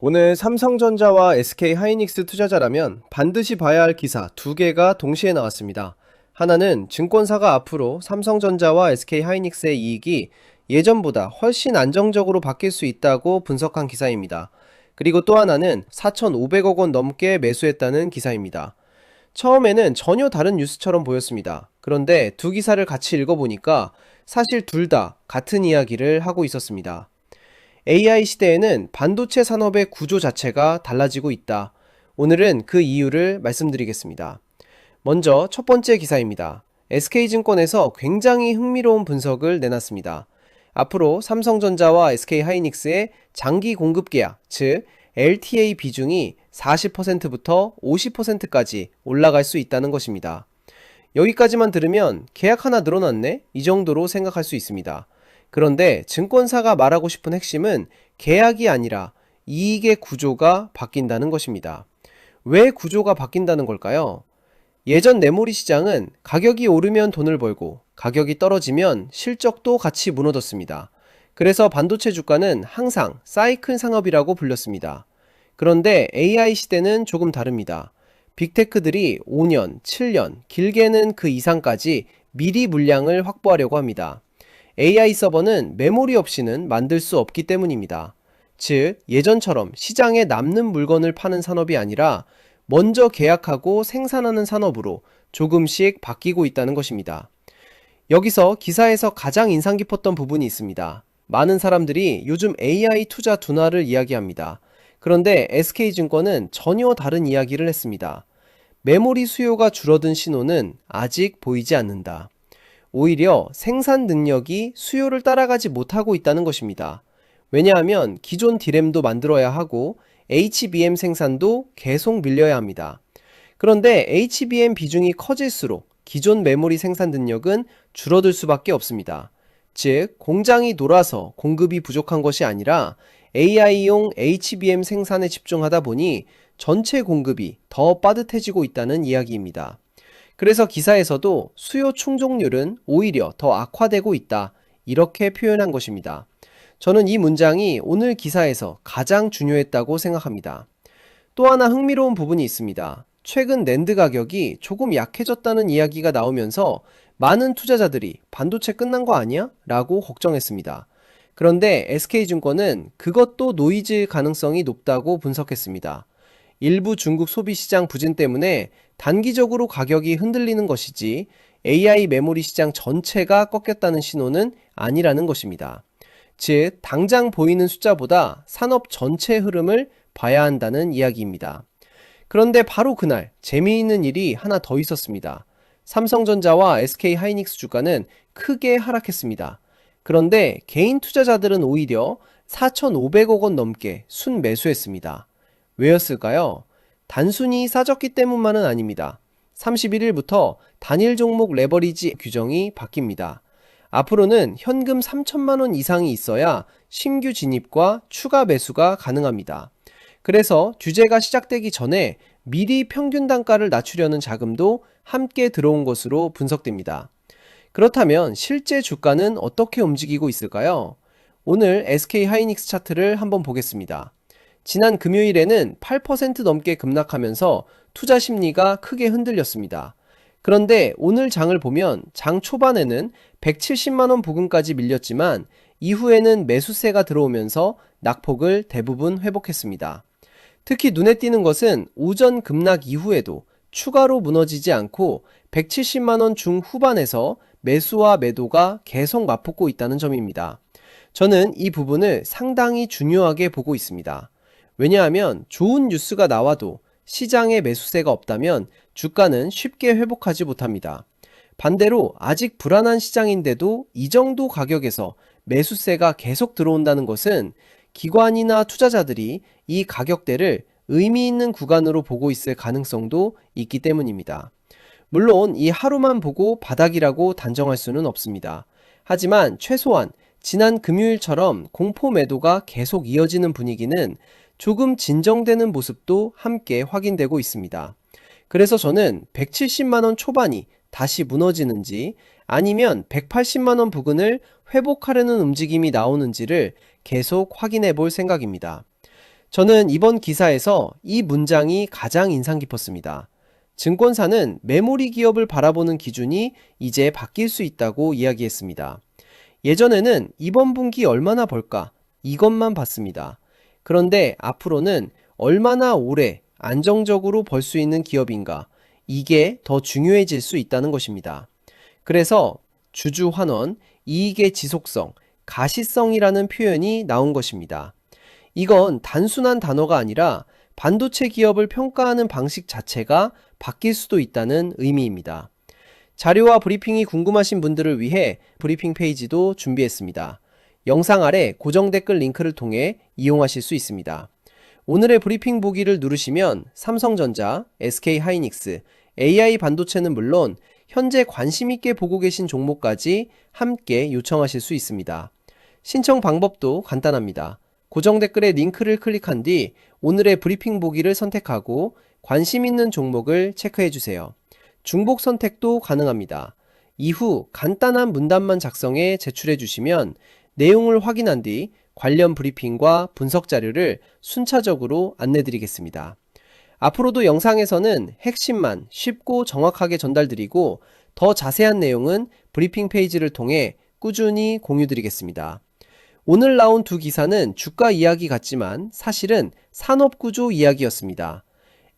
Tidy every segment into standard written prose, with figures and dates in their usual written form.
오늘 삼성전자와 SK하이닉스 투자자라면 반드시 봐야 할 기사 두 개가 동시에 나왔습니다. 하나는 증권사가 앞으로 삼성전자와 SK하이닉스의 이익이 예전보다 훨씬 안정적으로 바뀔 수 있다고 분석한 기사입니다. 그리고 또 하나는 4,500억 원 넘게 매수했다는 기사입니다. 처음에는 전혀 다른 뉴스처럼 보였습니다. 그런데 두 기사를 같이 읽어보니까 사실 둘 다 같은 이야기를 하고 있었습니다. AI 시대에는 반도체 산업의 구조 자체가 달라지고 있다. 오늘은 그 이유를 말씀드리겠습니다. 먼저 첫 번째 기사입니다. SK증권에서 굉장히 흥미로운 분석을 내놨습니다. 앞으로 삼성전자와 SK하이닉스의 장기 공급 계약, 즉 LTA 비중이 40%부터 50%까지 올라갈 수 있다는 것입니다. 여기까지만 들으면 계약 하나 늘어났네? 이 정도로 생각할 수 있습니다. 그런데 증권사가 말하고 싶은 핵심은 계약이 아니라 이익의 구조가 바뀐다는 것입니다. 왜 구조가 바뀐다는 걸까요? 예전 메모리 시장은 가격이 오르면 돈을 벌고 가격이 떨어지면 실적도 같이 무너졌습니다. 그래서 반도체 주가는 항상 사이클 상업이라고 불렸습니다. 그런데 AI 시대는 조금 다릅니다. 빅테크들이 5년, 7년, 길게는 그 이상까지 미리 물량을 확보하려고 합니다. AI 서버는 메모리 없이는 만들 수 없기 때문입니다. 즉, 예전처럼 시장에 남는 물건을 파는 산업이 아니라 먼저 계약하고 생산하는 산업으로 조금씩 바뀌고 있다는 것입니다. 여기서 기사에서 가장 인상 깊었던 부분이 있습니다. 많은 사람들이 요즘 AI 투자 둔화를 이야기합니다. 그런데 SK증권은 전혀 다른 이야기를 했습니다. 메모리 수요가 줄어든 신호는 아직 보이지 않는다. 오히려 생산 능력이 수요를 따라가지 못하고 있다는 것입니다. 왜냐하면 기존 디램도 만들어야 하고 HBM 생산도 계속 밀려야 합니다. 그런데 HBM 비중이 커질수록 기존 메모리 생산 능력은 줄어들 수밖에 없습니다. 즉, 공장이 돌아서 공급이 부족한 것이 아니라 AI용 HBM 생산에 집중하다 보니 전체 공급이 더 빠듯해지고 있다는 이야기입니다. 그래서 기사에서도 수요 충족률은 오히려 더 악화되고 있다, 이렇게 표현한 것입니다. 저는 이 문장이 오늘 기사에서 가장 중요했다고 생각합니다. 또 하나 흥미로운 부분이 있습니다. 최근 낸드 가격이 조금 약해졌다는 이야기가 나오면서 많은 투자자들이 반도체 끝난 거 아니야? 라고 걱정했습니다. 그런데 SK증권은 그것도 노이즈 가능성이 높다고 분석했습니다. 일부 중국 소비시장 부진 때문에 단기적으로 가격이 흔들리는 것이지 AI 메모리 시장 전체가 꺾였다는 신호는 아니라는 것입니다. 즉, 당장 보이는 숫자보다 산업 전체 흐름을 봐야 한다는 이야기입니다. 그런데 바로 그날 재미있는 일이 하나 더 있었습니다. 삼성전자와 SK하이닉스 주가는 크게 하락했습니다. 그런데 개인 투자자들은 오히려 4,500억 원 넘게 순매수했습니다. 왜였을까요? 단순히 싸졌기 때문만은 아닙니다. 31일부터 단일 종목 레버리지 규정이 바뀝니다. 앞으로는 현금 3천만 원 이상이 있어야 신규 진입과 추가 매수가 가능합니다. 그래서 규제가 시작되기 전에 미리 평균 단가를 낮추려는 자금도 함께 들어온 것으로 분석됩니다. 그렇다면 실제 주가는 어떻게 움직이고 있을까요? 오늘 SK하이닉스 차트를 한번 보겠습니다. 지난 금요일에는 8% 넘게 급락하면서 투자 심리가 크게 흔들렸습니다. 그런데 오늘 장을 보면 장 초반에는 170만원 부근까지 밀렸지만 이후에는 매수세가 들어오면서 낙폭을 대부분 회복했습니다. 특히 눈에 띄는 것은 오전 급락 이후에도 추가로 무너지지 않고 170만원 중후반에서 매수와 매도가 계속 맞붙고 있다는 점입니다. 저는 이 부분을 상당히 중요하게 보고 있습니다. 왜냐하면 좋은 뉴스가 나와도 시장에 매수세가 없다면 주가는 쉽게 회복하지 못합니다. 반대로 아직 불안한 시장인데도 이 정도 가격에서 매수세가 계속 들어온다는 것은 기관이나 투자자들이 이 가격대를 의미 있는 구간으로 보고 있을 가능성도 있기 때문입니다. 물론 이 하루만 보고 바닥이라고 단정할 수는 없습니다. 하지만 최소한 지난 금요일처럼 공포 매도가 계속 이어지는 분위기는 조금 진정되는 모습도 함께 확인되고 있습니다. 그래서 저는 170만원 초반이 다시 무너지는지 아니면 180만원 부근을 회복하려는 움직임이 나오는지를 계속 확인해 볼 생각입니다. 저는 이번 기사에서 이 문장이 가장 인상 깊었습니다. 증권사는 메모리 기업을 바라보는 기준이 이제 바뀔 수 있다고 이야기했습니다. 예전에는 이번 분기 얼마나 벌까? 이것만 봤습니다. 그런데 앞으로는 얼마나 오래 안정적으로 벌 수 있는 기업인가? 이게 더 중요해질 수 있다는 것입니다. 그래서 주주 환원, 이익의 지속성, 가시성이라는 표현이 나온 것입니다. 이건 단순한 단어가 아니라 반도체 기업을 평가하는 방식 자체가 바뀔 수도 있다는 의미입니다. 자료와 브리핑이 궁금하신 분들을 위해 브리핑 페이지도 준비했습니다. 영상 아래 고정 댓글 링크를 통해 이용하실 수 있습니다. 오늘의 브리핑 보기를 누르시면 삼성전자, SK하이닉스, AI 반도체는 물론 현재 관심 있게 보고 계신 종목까지 함께 요청하실 수 있습니다. 신청 방법도 간단합니다. 고정 댓글에 링크를 클릭한 뒤 오늘의 브리핑 보기를 선택하고 관심 있는 종목을 체크해 주세요. 중복 선택도 가능합니다. 이후 간단한 문단만 작성해 제출해 주시면 내용을 확인한 뒤 관련 브리핑과 분석 자료를 순차적으로 안내 드리겠습니다. 앞으로도 영상에서는 핵심만 쉽고 정확하게 전달드리고 더 자세한 내용은 브리핑 페이지를 통해 꾸준히 공유 드리겠습니다. 오늘 나온 두 기사는 주가 이야기 같지만 사실은 산업구조 이야기였습니다.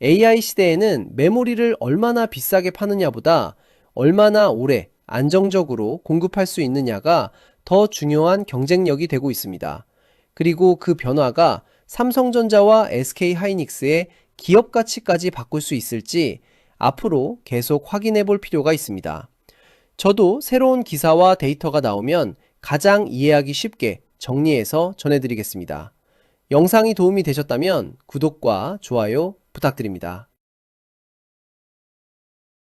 AI 시대에는 메모리를 얼마나 비싸게 파느냐보다 얼마나 오래 안정적으로 공급할 수 있느냐가 더 중요한 경쟁력이 되고 있습니다. 그리고 그 변화가 삼성전자와 SK하이닉스의 기업 가치까지 바꿀 수 있을지 앞으로 계속 확인해 볼 필요가 있습니다. 저도 새로운 기사와 데이터가 나오면 가장 이해하기 쉽게 정리해서 전해드리겠습니다. 영상이 도움이 되셨다면 구독과 좋아요 부탁드립니다.